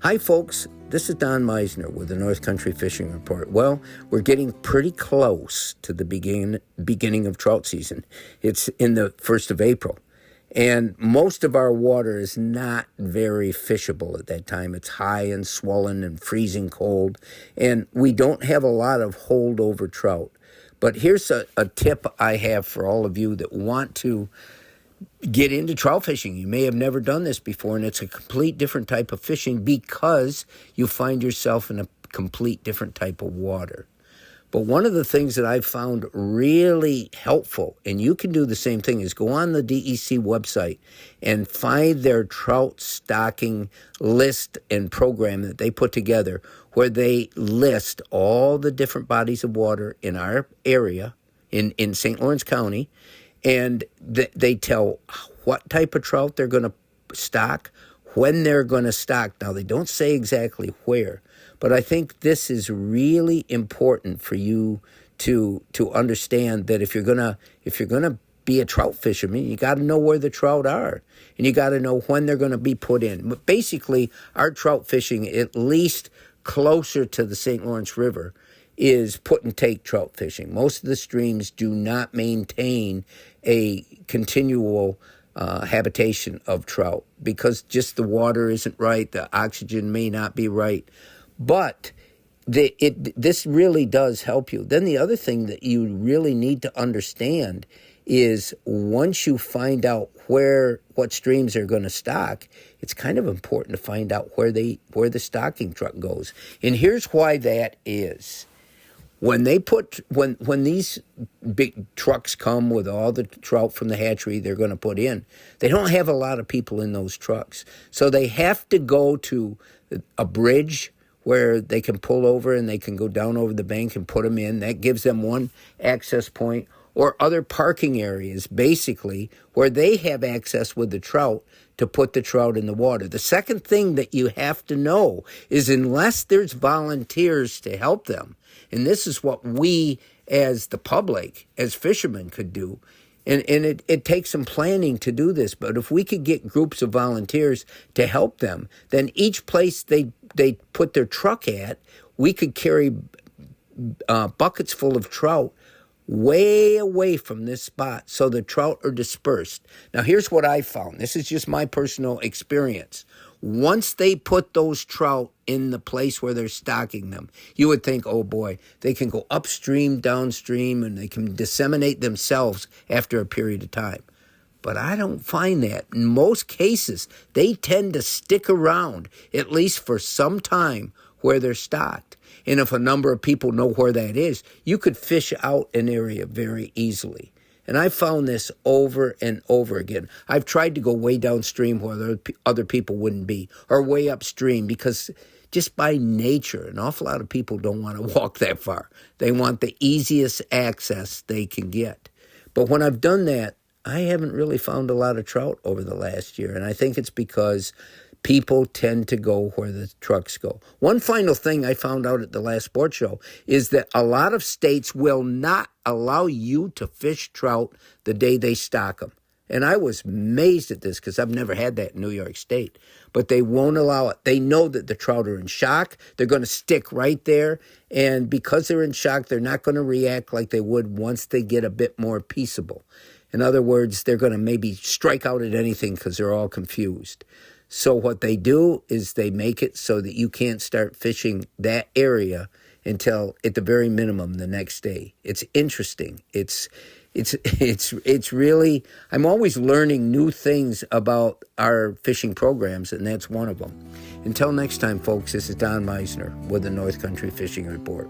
Hi, folks. This is Don Meissner with the North Country Fishing Report. Well, we're getting pretty close to the beginning of trout season. It's in the 1st of April. And most of our water is not very fishable at that time. It's high and swollen and freezing cold. And we don't have a lot of holdover trout. But here's a tip I have for all of you that want to get into trout fishing. You may have never done this before, and it's a complete different type of fishing because you find yourself in a complete different type of water. But one of the things that I've found really helpful, and you can do the same thing, is go on the DEC website and find their trout stocking list and program that they put together, where they list all the different bodies of water in our area, in St. Lawrence County, and they tell what type of trout they're going to stock, when they're going to stock. Now, they don't say exactly where, but I think this is really important for you to understand that if you're gonna be a trout fisherman, you got to know where the trout are, and you got to know when they're going to be put in. But basically, our trout fishing, at least closer to the St. Lawrence River, is put and take trout fishing. Most of the streams do not maintain a continual habitation of trout because just the water isn't right, the oxygen may not be right. What this really does help you. Then the other thing that you really need to understand is once you find out what streams are going to stock, it's kind of important to find out where the stocking truck goes. And here's why that is. When these big trucks come with all the trout from the hatchery they're going to put in, they don't have a lot of people in those trucks. So they have to go to a bridge where they can pull over and they can go down over the bank and put them in. That gives them one access point, or other parking areas, basically, where they have access with the trout to put the trout in the water. The second thing that you have to know is unless there's volunteers to help them, and this is what we as the public, as fishermen, could do, and it takes some planning to do this, but if we could get groups of volunteers to help them, then each place they put their truck at, we could carry buckets full of trout way away from this spot so the trout are dispersed. Now, here's what I found. This is just my personal experience. Once they put those trout in the place where they're stocking them, you would think, oh boy, they can go upstream, downstream, and they can disseminate themselves after a period of time. But I don't find that. In most cases, they tend to stick around, at least for some time, where they're stocked. And if a number of people know where that is, you could fish out an area very easily. And I found this over and over again. I've tried to go way downstream where other people wouldn't be, or way upstream, because just by nature, an awful lot of people don't want to walk that far. They want the easiest access they can get. But when I've done that, I haven't really found a lot of trout over the last year. And I think it's because people tend to go where the trucks go. One final thing I found out at the last sports show is that a lot of states will not allow you to fish trout the day they stock them. And I was amazed at this because I've never had that in New York State. But they won't allow it. They know that the trout are in shock. They're going to stick right there. And because they're in shock, they're not going to react like they would once they get a bit more peaceable. In other words, they're going to maybe strike out at anything because they're all confused. So what they do is they make it so that you can't start fishing that area until, at the very minimum, the next day. It's interesting. It's really, I'm always learning new things about our fishing programs, and that's one of them. Until next time, folks, this is Don Meissner with the North Country Fishing Report.